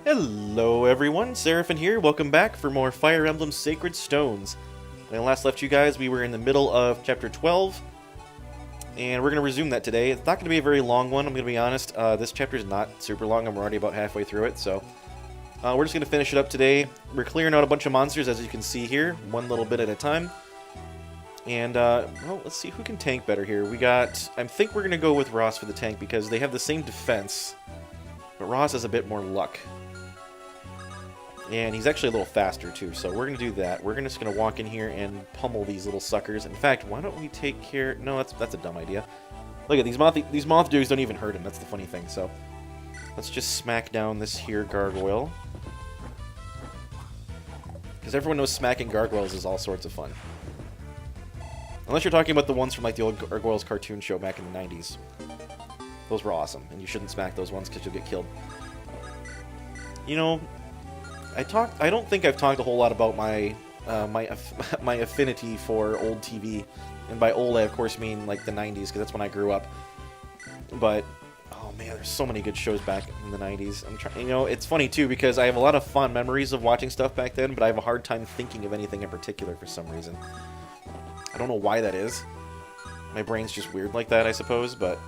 Hello everyone, Seraphin here. Welcome back for more Fire Emblem Sacred Stones. When I last left you guys, we were in the middle of Chapter 12, and we're going to resume that today. It's not going to be a very long one, I'm going to be honest. This chapter is not super long, I'm already about halfway through it, so we're just going to finish it up today. We're clearing out a bunch of monsters, as you can see here, one little bit at a time. And, well, let's see who can tank better here. I think we're going to go with Ross for the tank, because they have the same defense, but Ross has a bit more luck. And he's actually a little faster, too, so we're going to do that. We're just going to walk in here and pummel these little suckers. In fact, why don't we take care... No, that's a dumb idea. Look at these moth dudes don't even hurt him. That's the funny thing, so... Let's just smack down this here gargoyle. Because everyone knows smacking gargoyles is all sorts of fun. Unless you're talking about the ones from, like, the old Gargoyles cartoon show back in the 90s. Those were awesome, and you shouldn't smack those ones because you'll get killed. You know... I don't think I've talked a whole lot about my my affinity for old TV, and by old I of course mean like the 90s, because that's when I grew up. But oh man, there's so many good shows back in the 90s. You know, it's funny too because I have a lot of fond memories of watching stuff back then, but I have a hard time thinking of anything in particular for some reason. I don't know why that is. My brain's just weird like that, I suppose, but.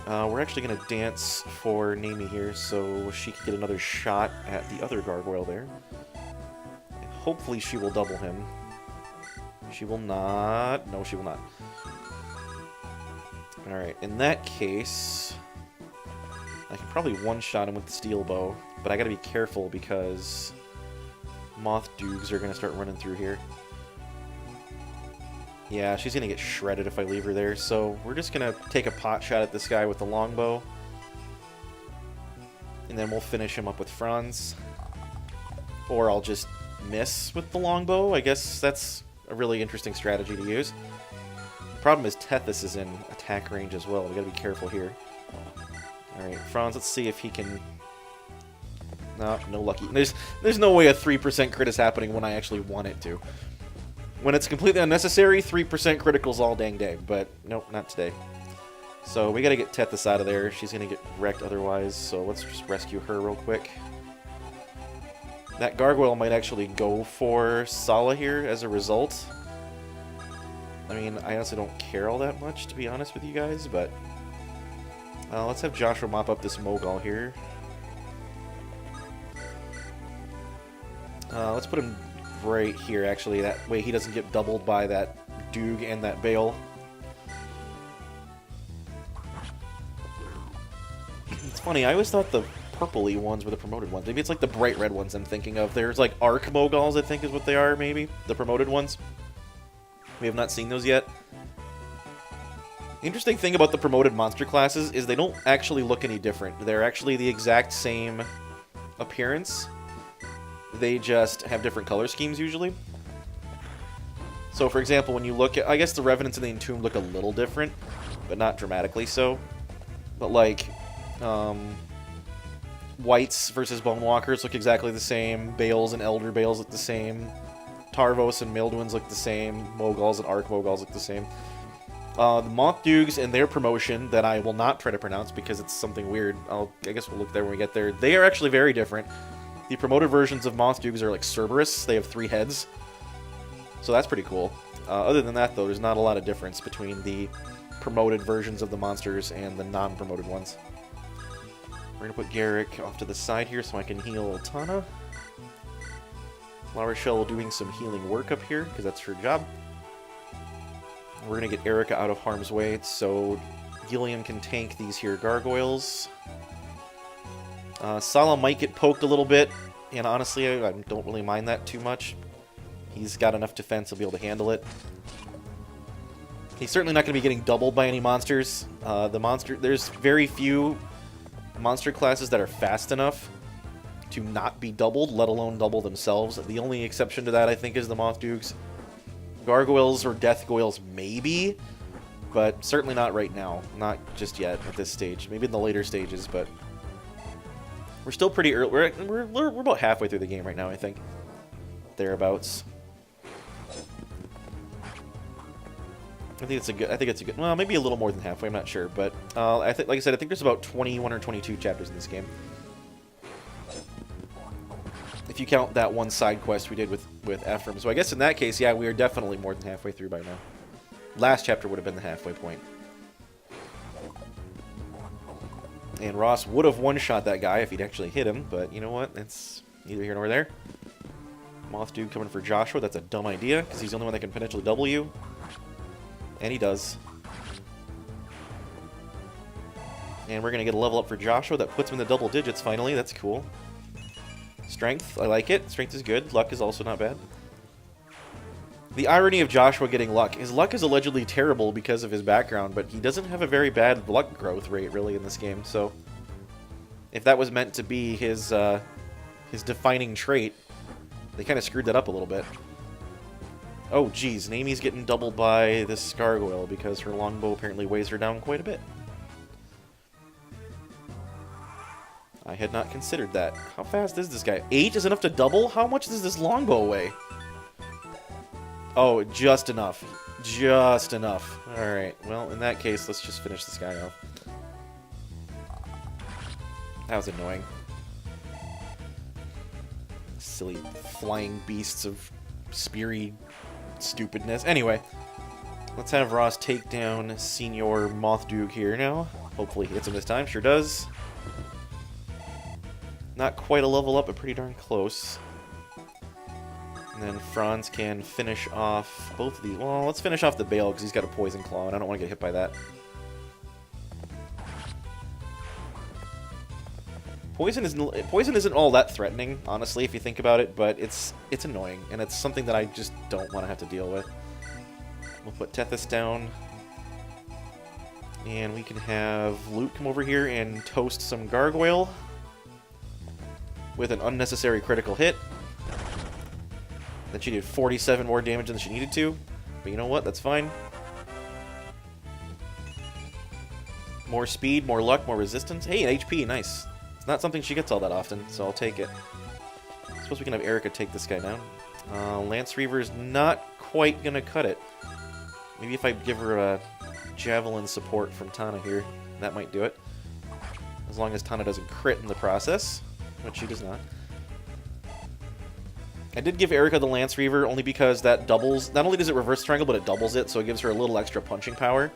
We're actually going to dance for Nami here, so she can get another shot at the other gargoyle there. And hopefully she will double him. She will not. No, she will not. Alright, in that case... I can probably one-shot him with the steel bow, but I gotta be careful because... Moth Doogs are going to start running through here. Yeah, she's going to get shredded if I leave her there, so we're just going to take a pot shot at this guy with the longbow. And then we'll finish him up with Franz. Or I'll just miss with the longbow. I guess that's a really interesting strategy to use. The problem is Tethys is in attack range as well. We got to be careful here. Alright, Franz, let's see if he can... No lucky. There's no way a 3% crit is happening when I actually want it to. When it's completely unnecessary, 3% criticals all dang day, but nope, not today. So we gotta get Tethys out of there. She's gonna get wrecked otherwise, so let's just rescue her real quick. That gargoyle might actually go for Sala here as a result. I mean, I honestly don't care all that much, to be honest with you guys, but... let's have Joshua mop up this Mogul here. Let's put him... right here, actually. That way he doesn't get doubled by that Doog and that Bale. It's funny, I always thought the purpley ones were the promoted ones. Maybe it's like the bright red ones I'm thinking of. There's like Arc Moguls, I think is what they are, maybe. The promoted ones. We have not seen those yet. Interesting thing about the promoted monster classes is they don't actually look any different. They're actually the exact same appearance. They just have different color schemes, usually. So, for example, when you look at... I guess the Revenants and the Entombed look a little different, but not dramatically so. But, like, Whites versus Bonewalkers look exactly the same. Bales and Elder Bales look the same. Tarvos and Milduins look the same. Moguls and Arc Moguls look the same. The Moth Doogs and their promotion, that I will not try to pronounce because it's something weird. I guess we'll look there when we get there. They are actually very different. The promoted versions of Moth Doogs are like Cerberus. They have 3 heads. So that's pretty cool. Other than that, though, there's not a lot of difference between the promoted versions of the monsters and the non-promoted ones. We're going to put Garrick off to the side here so I can heal Tana. La Rochelle doing some healing work up here, because that's her job. We're going to get Erica out of harm's way so Gilliam can tank these here gargoyles. Sala might get poked a little bit, and honestly, I don't really mind that too much. He's got enough defense, he'll be able to handle it. He's certainly not going to be getting doubled by any monsters. There's very few monster classes that are fast enough to not be doubled, let alone double themselves. The only exception to that, I think, is the Moth Doogs. Gargoyles or Death Goyles, maybe, but certainly not right now. Not just yet at this stage. Maybe in the later stages, but... We're still pretty early. We're about halfway through the game right now, I think. Thereabouts. I think it's a good. Well, maybe a little more than halfway. I'm not sure, but like I said, I think there's about 21 or 22 chapters in this game. If you count that one side quest we did with Ephraim. So I guess in that case, yeah, we are definitely more than halfway through by now. Last chapter would have been the halfway point. And Ross would have one-shot that guy if he'd actually hit him, but you know what? It's neither here nor there. Moth Dude coming for Joshua. That's a dumb idea, because he's the only one that can potentially double you. And he does. And we're going to get a level up for Joshua. That puts him in the double digits finally. That's cool. Strength, I like it. Strength is good. Luck is also not bad. The irony of Joshua getting luck. His luck is allegedly terrible because of his background, but he doesn't have a very bad luck growth rate, really, in this game. So, if that was meant to be his defining trait, they kind of screwed that up a little bit. Oh, geez. Naomi's getting doubled by this gargoyle because her longbow apparently weighs her down quite a bit. I had not considered that. How fast is this guy? 8 is enough to double? How much does this longbow weigh? Oh, just enough. Just enough. Alright, well, in that case, let's just finish this guy off. That was annoying. Silly flying beasts of speary stupidness. Anyway, let's have Ross take down Senior Mothduke here now. Hopefully he hits him this time. Sure does. Not quite a level up, but pretty darn close. And then Franz can finish off both of these. Well, let's finish off the Bale, because he's got a Poison Claw, and I don't want to get hit by that. Poison isn't all that threatening, honestly, if you think about it, but it's annoying, and it's something that I just don't want to have to deal with. We'll put Tethys down. And we can have Luke come over here and toast some Gargoyle with an unnecessary critical hit. Then she did 47 more damage than she needed to. But you know what? That's fine. More speed, more luck, more resistance. Hey, an HP. Nice. It's not something she gets all that often, so I'll take it. I suppose we can have Erica take this guy down. Lance Reaver's not quite going to cut it. Maybe if I give her a Javelin support from Tana here, that might do it. As long as Tana doesn't crit in the process. Which she does not. I did give Erica the Lance Reaver only because that doubles... Not only does it reverse triangle, but it doubles it, so it gives her a little extra punching power.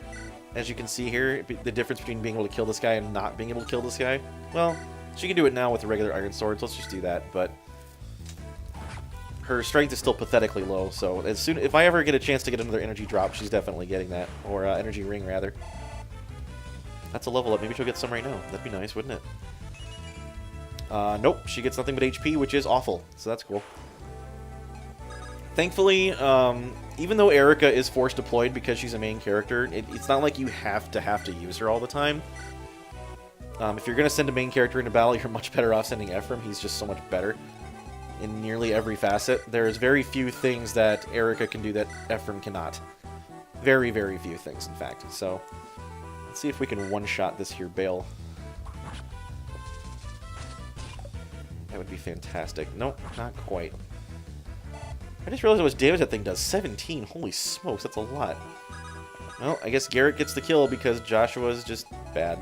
As you can see here, the difference between being able to kill this guy and not being able to kill this guy. Well, she can do it now with the regular Iron Sword, so let's just do that, but... Her strength is still pathetically low, so if I ever get a chance to get another energy drop, she's definitely getting that. Or energy ring, rather. That's a level up. Maybe she'll get some right now. That'd be nice, wouldn't it? Nope, she gets nothing but HP, which is awful, so that's cool. Thankfully, even though Erica is force deployed because she's a main character, it's not like you have to use her all the time. If you're going to send a main character into battle, you're much better off sending Ephraim. He's just so much better in nearly every facet. There's very few things that Erica can do that Ephraim cannot. Very, very few things, in fact. So, let's see if we can one-shot this here Bale. That would be fantastic. Nope, not quite. I just realized how much damage that thing does. 17. Holy smokes, that's a lot. Well, I guess Garrett gets the kill because Joshua's just bad.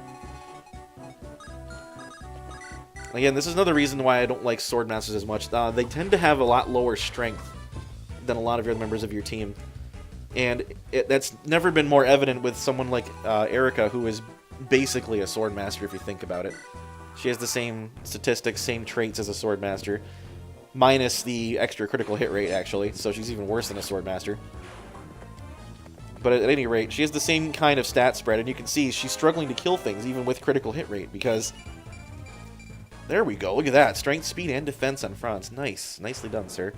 Again, this is another reason why I don't like Swordmasters as much. They tend to have a lot lower strength than a lot of your other members of your team. And that's never been more evident with someone like Erica, who is basically a Swordmaster if you think about it. She has the same statistics, same traits as a Swordmaster, minus the extra critical hit rate, actually, so she's even worse than a Swordmaster. But at any rate, she has the same kind of stat spread, and you can see she's struggling to kill things, even with critical hit rate, because... There we go, look at that. Strength, speed, and defense on Franz. Nice. Nicely done, sir.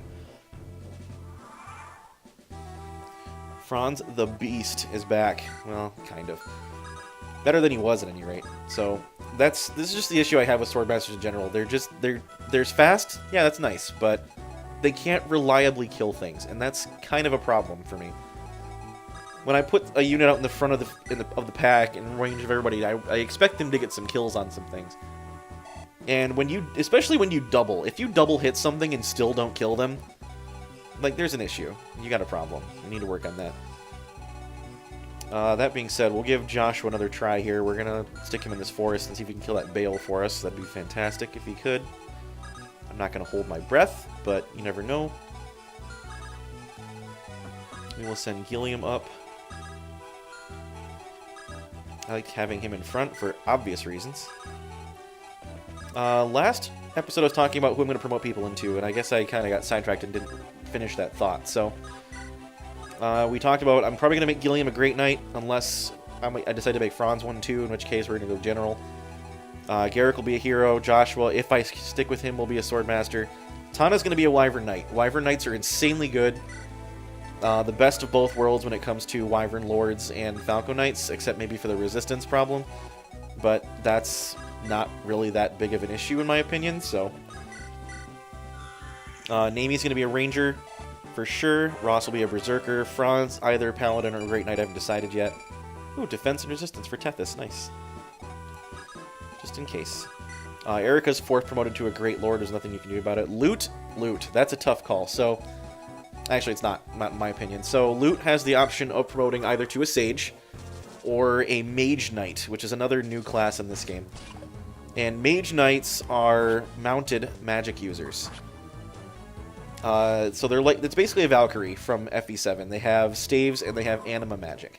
Franz the Beast is back. Well, kind of. Better than he was, at any rate. So... this is just the issue I have with Swordmasters in general. They're fast, yeah, that's nice, but they can't reliably kill things, and that's kind of a problem for me. When I put a unit out in the front of the pack in range of everybody, I expect them to get some kills on some things. And especially when you double, if you double hit something and still don't kill them, like, there's an issue. You got a problem. You need to work on that. That being said, we'll give Joshua another try here. We're going to stick him in this forest and see if he can kill that Bale for us. That'd be fantastic if he could. I'm not going to hold my breath, but you never know. We will send Gilliam up. I liked having him in front for obvious reasons. Last episode I was talking about who I'm going to promote people into, and I guess I kind of got sidetracked and didn't finish that thought. So, we talked about I'm probably going to make Gilliam a Great Knight, unless I decide to make Franz one too, in which case we're going to go General. Garrick will be a hero. Joshua, if I stick with him, will be a Swordmaster. Tana's going to be a Wyvern Knight. Wyvern Knights are insanely good. The best of both worlds when it comes to Wyvern Lords and Falco Knights, except maybe for the resistance problem. But that's not really that big of an issue in my opinion, so... Namie's going to be a Ranger, for sure. Ross will be a Berserker. Franz, either Paladin or Great Knight, I haven't decided yet. Ooh, Defense and Resistance for Tethys, nice. Just in case. Erica's fourth promoted to a Great Lord, there's nothing you can do about it. Loot, that's a tough call, so... Actually, it's not in my opinion. So, Loot has the option of promoting either to a Sage or a Mage Knight, which is another new class in this game. And Mage Knights are mounted magic users. So they're like, it's basically a Valkyrie from FE7. They have staves and they have anima magic.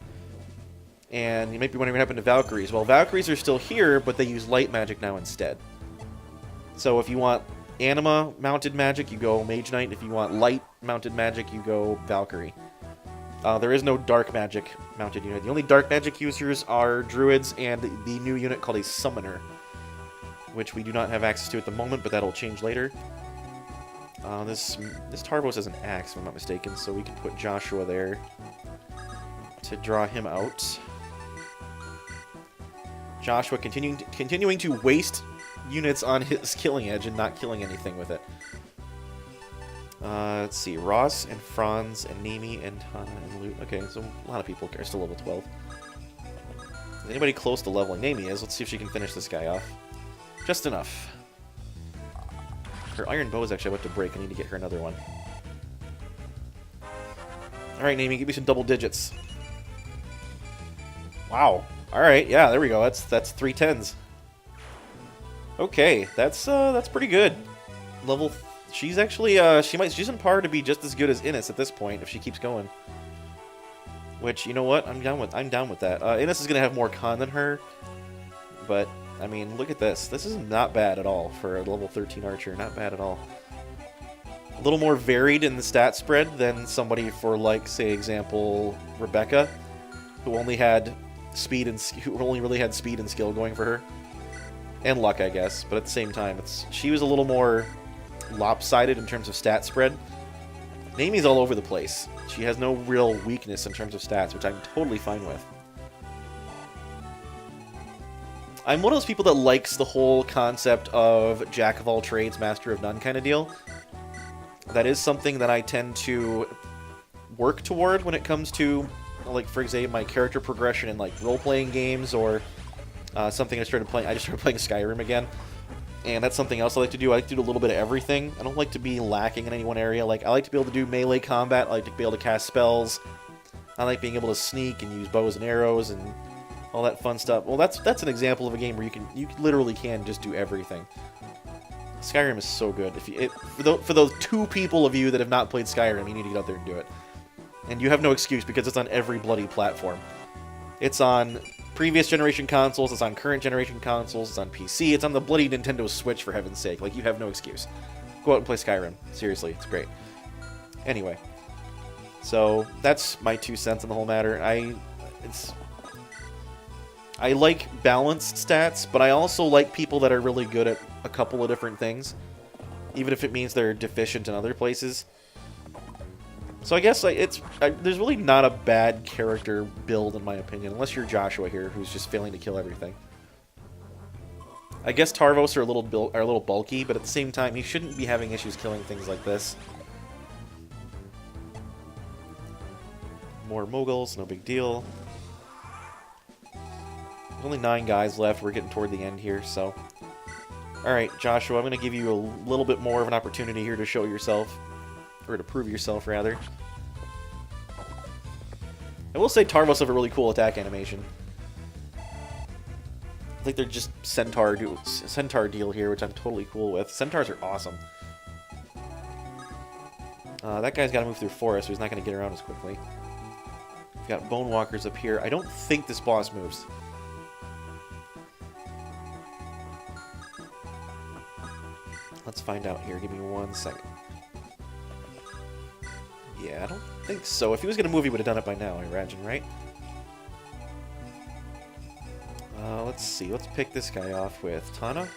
And you might be wondering what happened to Valkyries. Well, Valkyries are still here, but they use light magic now instead. So if you want anima mounted magic, you go Mage Knight. If you want light mounted magic, you go Valkyrie. There is no dark magic mounted unit. The only dark magic users are Druids and the new unit called a Summoner, which we do not have access to at the moment, but that'll change later. This Tarvos has an axe, if I'm not mistaken, so we can put Joshua there to draw him out. Joshua continuing to waste units on his killing edge and not killing anything with it. Let's see, Ross and Franz and Namie and Tana and Loot. Okay, so a lot of people are still level 12. Is anybody close to leveling? Namie is. Let's see if she can finish this guy off. Just enough. Her iron bow is actually about to break. I need to get her another one. Alright, Namie, give me some double digits. Wow. Alright, yeah, there we go. That's 3 10s. Okay, that's pretty good. She's actually she's on par to be just as good as Innes at this point if she keeps going. Which, you know what? I'm down with that. Innes is gonna have more con than her, but I mean, look at this. This is not bad at all for a level 13 archer. Not bad at all. A little more varied in the stat spread than somebody for, like, say, example, Rebecca, who only had speed and who only really had speed and skill going for her, and luck, I guess. But at the same time, she was a little more lopsided in terms of stat spread. Namie's all over the place. She has no real weakness in terms of stats, which I'm totally fine with. I'm one of those people that likes the whole concept of jack of all trades, master of none kind of deal. That is something that I tend to work toward when it comes to, like, for example, my character progression in, like, role-playing games, or something I just started playing Skyrim again. And that's something else I like to do. I like to do a little bit of everything. I don't like to be lacking in any one area. Like, I like to be able to do melee combat. I like to be able to cast spells. I like being able to sneak and use bows and arrows and all that fun stuff. Well, that's an example of a game where you literally can just do everything. Skyrim is so good. For those 2 people of you that have not played Skyrim, you need to get out there and do it. And you have no excuse because it's on every bloody platform. It's on previous generation consoles, it's on current generation consoles, it's on PC, it's on the bloody Nintendo Switch, for heaven's sake. Like, you have no excuse. Go out and play Skyrim. Seriously, it's great. Anyway. So, that's my 2 cents on the whole matter. I like balanced stats, but I also like people that are really good at a couple of different things, even if it means they're deficient in other places. So I guess there's really not a bad character build, in my opinion, unless you're Joshua here, who's just failing to kill everything. I guess Tarvos are a little bulky, but at the same time, he shouldn't be having issues killing things like this. More Moguls, no big deal. There's only 9 guys left. We're getting toward the end here, so... Alright, Joshua, I'm going to give you a little bit more of an opportunity here to show yourself. Or to prove yourself, rather. I will say Tarvos have a really cool attack animation. I think they're just Centaur deal here, which I'm totally cool with. Centaurs are awesome. That guy's got to move through forest, so he's not going to get around as quickly. We've got bone walkers up here. I don't think this boss moves. Let's find out here. Give me 1 second. Yeah, I don't think so. If he was going to move, he would have done it by now, I imagine, right? Let's see. Let's pick this guy off with Tana.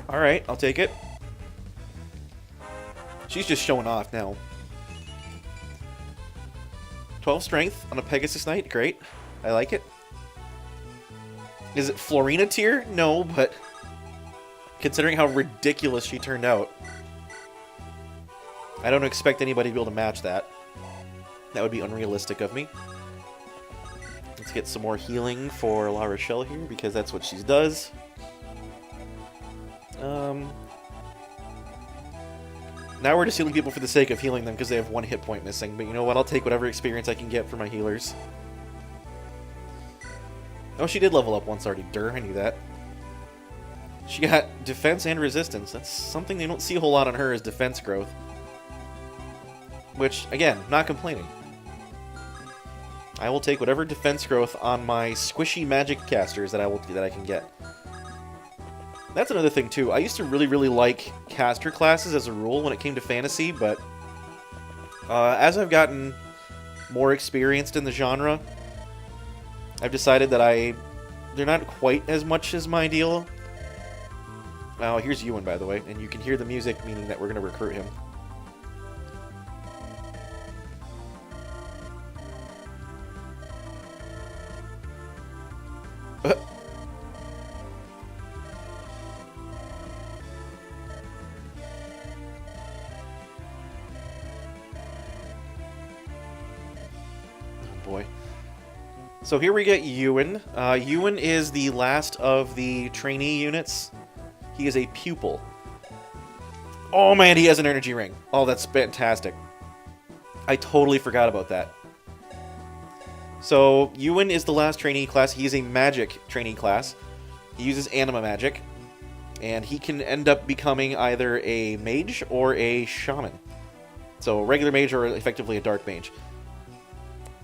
Alright, I'll take it. She's just showing off now. 12 strength on a Pegasus Knight. Great. I like it. Is it Florina tier? No, but considering how ridiculous she turned out, I don't expect anybody to be able to match that. That would be unrealistic of me. Let's get some more healing for La Rochelle here, because that's what she does. Now we're just healing people for the sake of healing them because they have 1 hit point missing. But you know what? I'll take whatever experience I can get for my healers. Oh, she did level up once already. Durr, I knew that. She got defense and resistance. That's something they don't see a whole lot on her, is defense growth. Which, again, not complaining. I will take whatever defense growth on my squishy magic casters that I can get. That's another thing, too. I used to really like caster classes as a rule when it came to fantasy, but as I've gotten more experienced in the genre, I've decided that they're not quite as much as my deal. Now, here's Ewan, by the way, and you can hear the music, meaning that we're going to recruit him. Boy. So here we get Ewan. Ewan is the last of the trainee units. He is a pupil. Oh man, he has an energy ring. Oh, that's fantastic. I totally forgot about that. So Ewan is the last trainee class. He is a magic trainee class. He uses anima magic. And he can end up becoming either a mage or a shaman. So a regular mage or effectively a dark mage.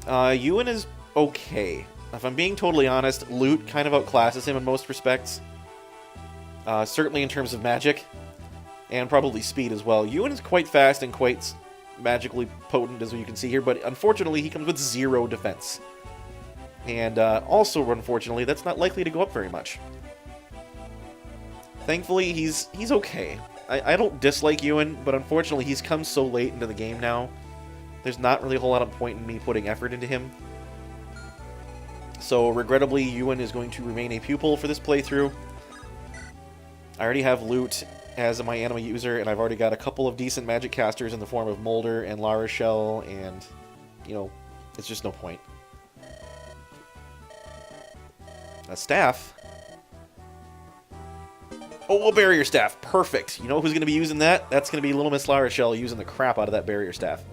Ewan is okay. If I'm being totally honest, loot kind of outclasses him in most respects. Certainly in terms of magic, and probably speed as well. Ewan is quite fast and quite magically potent, as you can see here, but unfortunately he comes with 0 defense. And also, unfortunately, that's not likely to go up very much. Thankfully, he's okay. I don't dislike Ewan, but unfortunately he's come so late into the game now. There's not really a whole lot of point in me putting effort into him. So, regrettably, Ewan is going to remain a pupil for this playthrough. I already have loot as my anima user, and I've already got a couple of decent magic casters in the form of Molder and La Rochelle, and, you know, it's just no point. A staff? Oh, a barrier staff. Perfect. You know who's going to be using that? That's going to be Little Miss La Rochelle using the crap out of that barrier staff.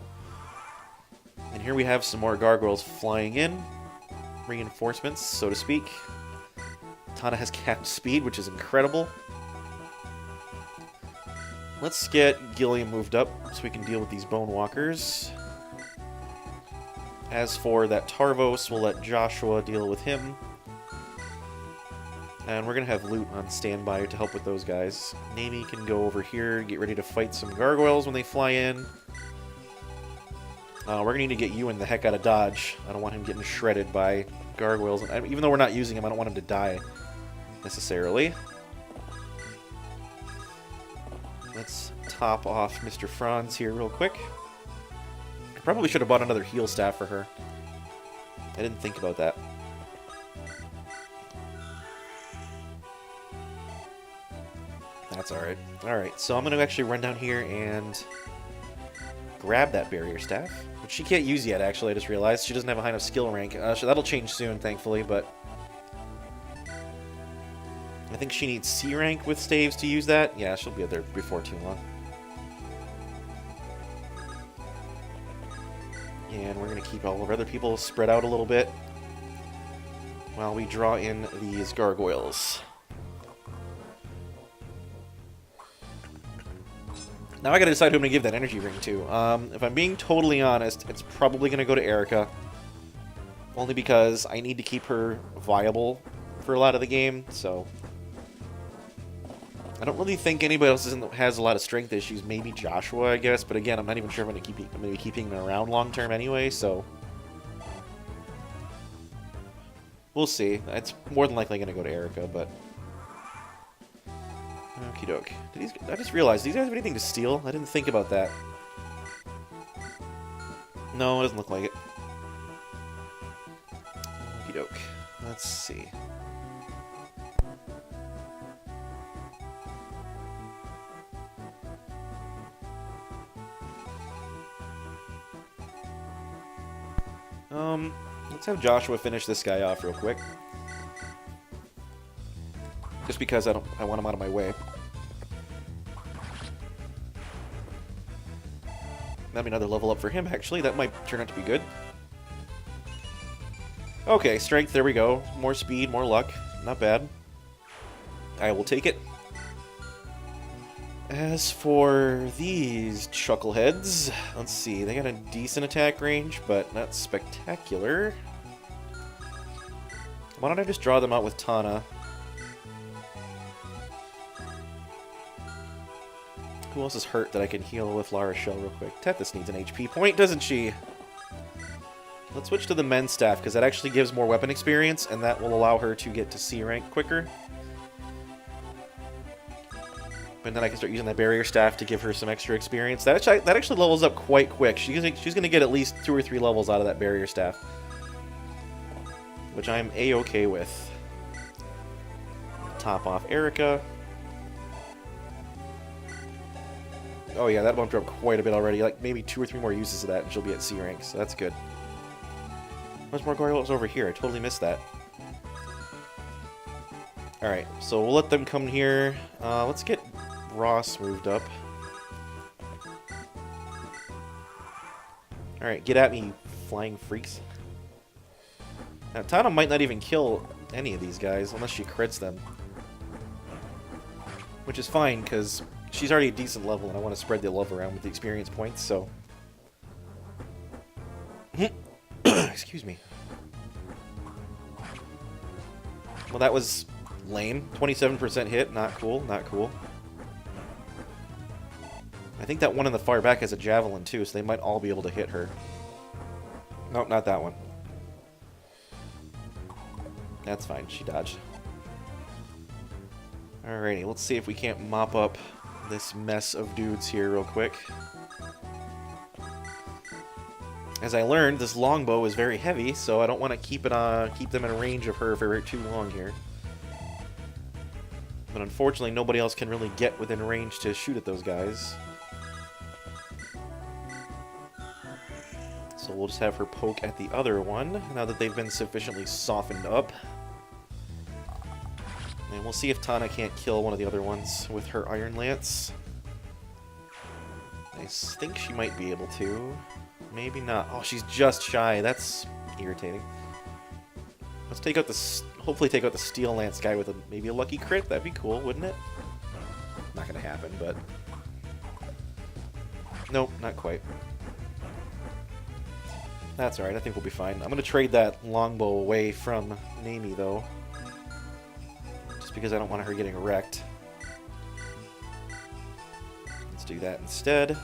And here we have some more gargoyles flying in. Reinforcements, so to speak. Tana has capped speed, which is incredible. Let's get Gilliam moved up so we can deal with these bone walkers. As for that Tarvos, we'll let Joshua deal with him. And we're going to have loot on standby to help with those guys. Nami can go over here, get ready to fight some gargoyles when they fly in. We're going to need to get Ewan the heck out of dodge. I don't want him getting shredded by gargoyles. And even though we're not using him, I don't want him to die necessarily. Let's top off Mr. Franz here real quick. I probably should have bought another heal staff for her. I didn't think about that. That's alright. Alright, so I'm going to actually run down here and grab that barrier staff, which she can't use yet, actually. I just realized she doesn't have a high enough skill rank. So that'll change soon, thankfully, but I think she needs C rank with staves to use that. Yeah, she'll be there before too long. And we're going to keep all of our other people spread out a little bit while we draw in these gargoyles. Now I gotta decide who I'm gonna give that energy ring to. If I'm being totally honest, it's probably gonna go to Erica. Only because I need to keep her viable for a lot of the game, so... I don't really think anybody else has a lot of strength issues. Maybe Joshua, I guess, but again, I'm not even sure if I'm gonna be keeping him around long-term anyway, so... We'll see. It's more than likely gonna go to Erica, but... Okie doke. I just realized, do these guys have anything to steal? I didn't think about that. No, it doesn't look like it. Okie doke. Let's see. Let's have Joshua finish this guy off real quick. Just because I want him out of my way. That'd be another level up for him, actually. That might turn out to be good. Okay, strength, there we go. More speed, more luck. Not bad. I will take it. As for these chuckleheads, let's see. They got a decent attack range, but not spectacular. Why don't I just draw them out with Tana? Who else is hurt that I can heal with La Rochelle real quick? Tethys needs an HP point, doesn't she? Let's switch to the men's staff, because that actually gives more weapon experience, and that will allow her to get to C rank quicker. And then I can start using that barrier staff to give her some extra experience. That actually levels up quite quick. She's going to get at least 2 or 3 levels out of that barrier staff. Which I'm A-okay with. Top off Erica. Oh yeah, that bumped her up quite a bit already. Like maybe 2 or 3 more uses of that and she'll be at C rank, so that's good. Much more gargoyles over here. I totally missed that. Alright, so we'll let them come here. Let's get Ross moved up. Alright, get at me, you flying freaks. Now, Tana might not even kill any of these guys unless she crits them. Which is fine, because she's already a decent level and I want to spread the love around with the experience points, so... Excuse me. Well, that was lame. 27% hit. Not cool. Not cool. I think that one in the far back has a javelin, too, so they might all be able to hit her. Nope, not that one. That's fine. She dodged. Alrighty, let's see if we can't mop up this mess of dudes here real quick. As I learned, this longbow is very heavy, so I don't want to keep them in range of her for too long here. But unfortunately, nobody else can really get within range to shoot at those guys. So we'll just have her poke at the other one, now that they've been sufficiently softened up. And we'll see if Tana can't kill one of the other ones with her Iron Lance. I think she might be able to. Maybe not. Oh, she's just shy. That's irritating. Let's take out the... hopefully take out the Steel Lance guy with maybe a lucky crit. That'd be cool, wouldn't it? Not gonna happen, but... Nope, not quite. That's alright, I think we'll be fine. I'm gonna trade that longbow away from Nami, though. Just because I don't want her getting wrecked. Let's do that instead.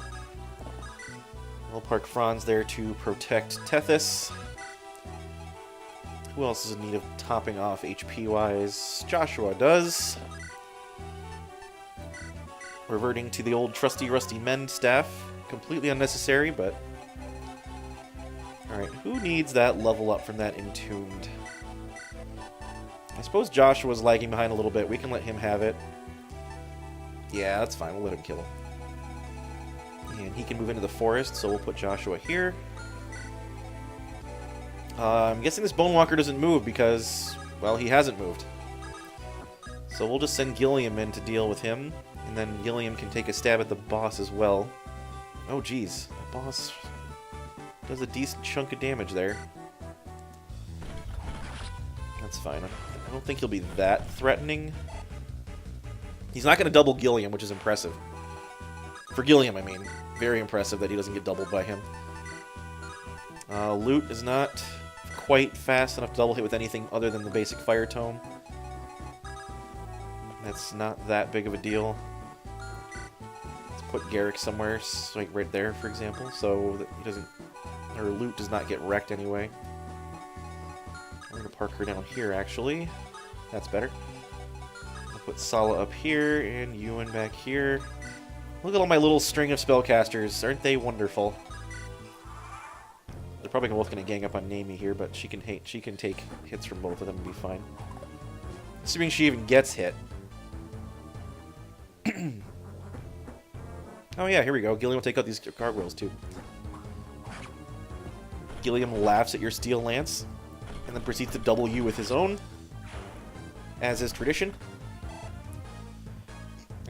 We'll park Franz there to protect Tethys. Who else is in need of topping off HP-wise? Joshua does. Reverting to the old trusty rusty mend staff. Completely unnecessary, but... Alright, who needs that level up from that Entombed? I suppose Joshua's lagging behind a little bit. We can let him have it. Yeah, that's fine. We'll let him kill him. And he can move into the forest, so we'll put Joshua here. I'm guessing this Bone Walker doesn't move because, well, he hasn't moved. So we'll just send Gilliam in to deal with him, and then Gilliam can take a stab at the boss as well. Oh, geez. The boss does a decent chunk of damage there. That's fine. I don't think he'll be that threatening. He's not going to double Gilliam, which is impressive. For Gilliam, I mean. Very impressive that he doesn't get doubled by him. Loot is not quite fast enough to double hit with anything other than the basic Fire Tome. That's not that big of a deal. Let's put Garrick somewhere, like right there, for example, so that he doesn't, or Loot does not get wrecked anyway. I'm gonna park her down here, actually. That's better. I'll put Sala up here and Ewan back here. Look at all my little string of spellcasters. Aren't they wonderful? They're probably both going to gang up on Naomi here, but she can take hits from both of them and be fine. Assuming she even gets hit. Oh yeah, here we go. Gilliam will take out these gargoyles too. Gilliam laughs at your steel lance, and then proceeds to double you with his own, as is tradition.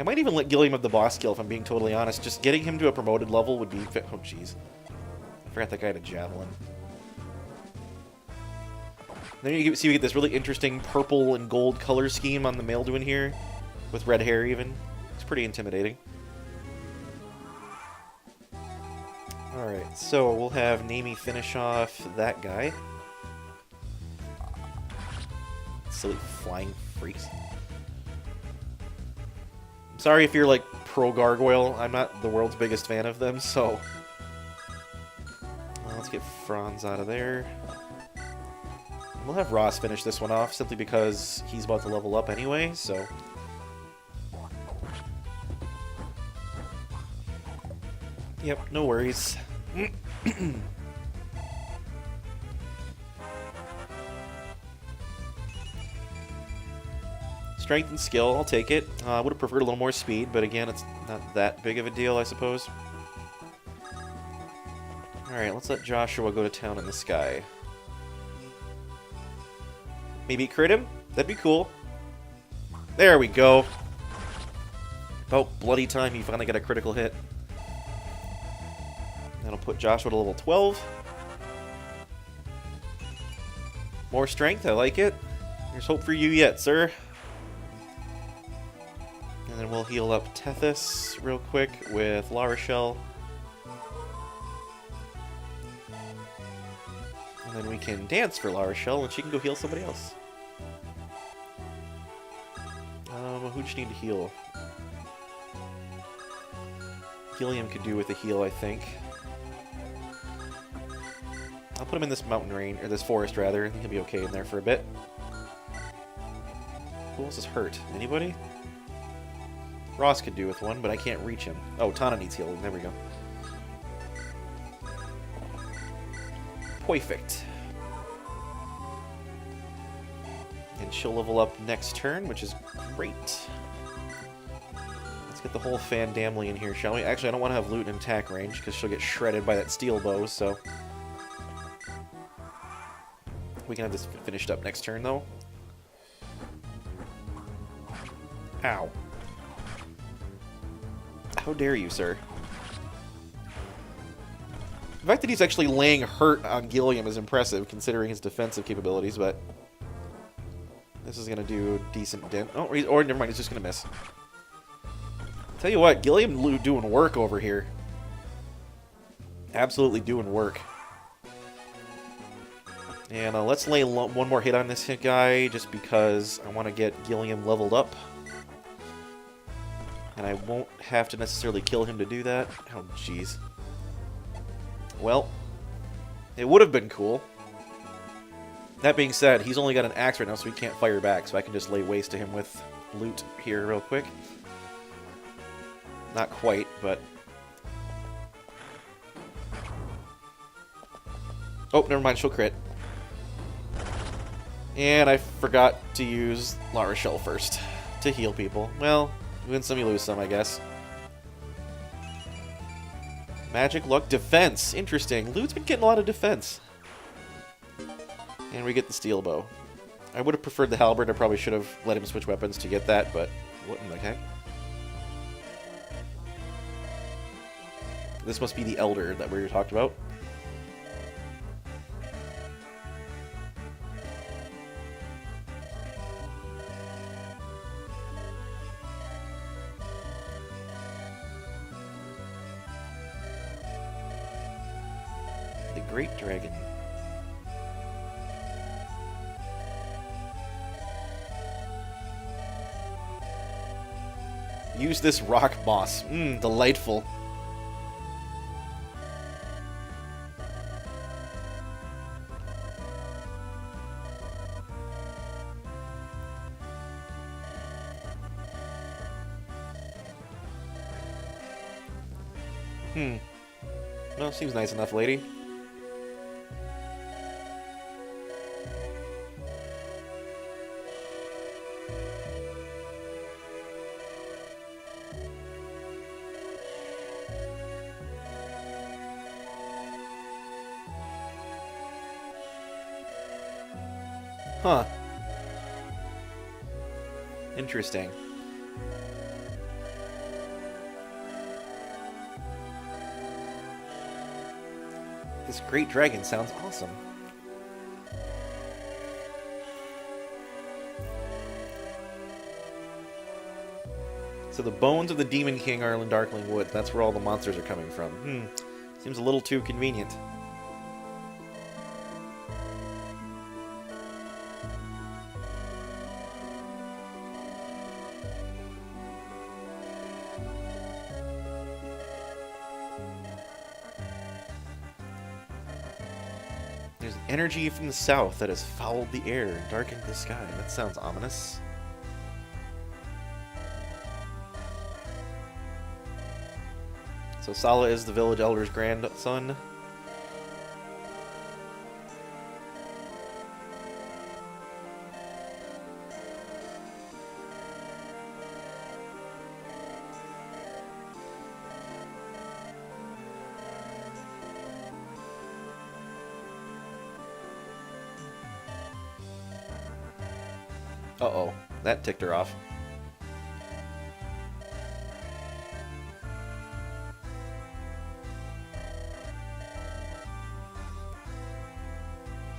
I might even let Gilliam have the boss skill, if I'm being totally honest. Just getting him to a promoted level would be... Oh, jeez. I forgot that guy had a javelin. Then you see we get this really interesting purple and gold color scheme on the Maelduin here, with red hair even. It's pretty intimidating. Alright, so we'll have Naomi finish off that guy. Silly flying freaks. Sorry if you're, like, pro-gargoyle. I'm not the world's biggest fan of them, so... let's get Franz out of there. We'll have Ross finish this one off, simply because he's about to level up anyway, so... Yep, no worries. Strength and skill, I'll take it. I would have preferred a little more speed, but again, it's not that big of a deal, I suppose. Alright, let's let Joshua go to town in the sky. Maybe crit him? That'd be cool. There we go. About bloody time he finally got a critical hit. That'll put Joshua to level 12. More strength, I like it. There's hope for you yet, sir. And then we'll heal up Tethys real quick with La Rochelle. And then we can dance for La Rochelle, and she can go heal somebody else. Who do you need to heal? Gilliam could do with a heal, I think. I'll put him in this mountain range, or this forest rather. I think he'll be okay in there for a bit. Who else is hurt? Anybody? Ross could do with one, but I can't reach him. Oh, Tana needs healing. There we go. Perfect. And she'll level up next turn, which is great. Let's get the whole Fandamli in here, shall we? Actually, I don't want to have Loot in attack range, because she'll get shredded by that steel bow, so... We can have this finished up next turn, though. Ow. How dare you, sir? The fact that he's actually laying hurt on Gilliam is impressive, considering his defensive capabilities, but... This is going to do a decent dent. Oh, or never mind, he's just going to miss. Tell you what, Gilliam doing work over here. Absolutely doing work. And let's lay one more hit on this guy, just because I want to get Gilliam leveled up. And I won't have to necessarily kill him to do that. Oh, jeez. Well, it would have been cool. That being said, he's only got an axe right now, so he can't fire back, so I can just lay waste to him with Loot here real quick. Not quite, but... Oh, never mind, she'll crit. And I forgot to use La Rochelle first to heal people. Well, you win some, you lose some, I guess. Magic, luck, defense. Interesting. Loot's been getting a lot of defense. And we get the steel bow. I would have preferred the halberd. I probably should have let him switch weapons to get that, but what in the heck? This must be the Elder that we talked about. great dragon. Use this rock moss. Delightful. Well, seems nice enough, lady. Huh. Interesting. This great dragon sounds awesome. So the bones of the Demon King are in Darkling Wood. That's where all the monsters are coming from. Seems a little too convenient. There's energy from the south that has fouled the air and darkened the sky. That sounds ominous. So Sala is the village elder's grandson. Uh-oh, that ticked her off.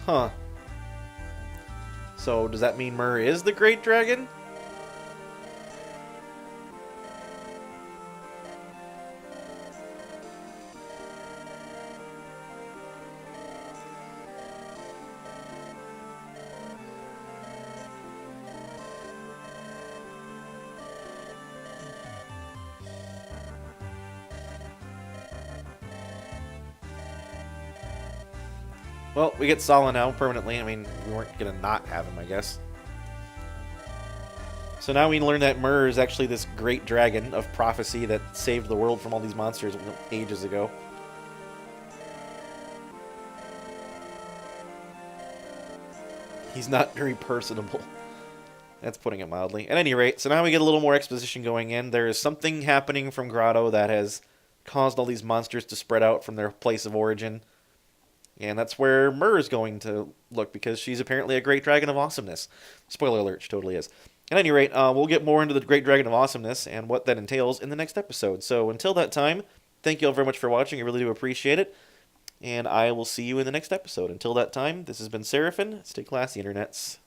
Huh. So, does that mean Myr is the Great Dragon? Well, we get Sala now, permanently. I mean, we weren't going to not have him, I guess. So now we learn that Myr is actually this great dragon of prophecy that saved the world from all these monsters ages ago. He's not very personable. That's putting it mildly. At any rate, so now we get a little more exposition going in. There is something happening from Grotto that has caused all these monsters to spread out from their place of origin. And that's where Myr is going to look, because she's apparently a Great Dragon of Awesomeness. Spoiler alert, she totally is. At any rate, we'll get more into the Great Dragon of Awesomeness and what that entails in the next episode. So until that time, thank you all very much for watching. I really do appreciate it. And I will see you in the next episode. Until that time, this has been Seraphin. Stay classy, internets.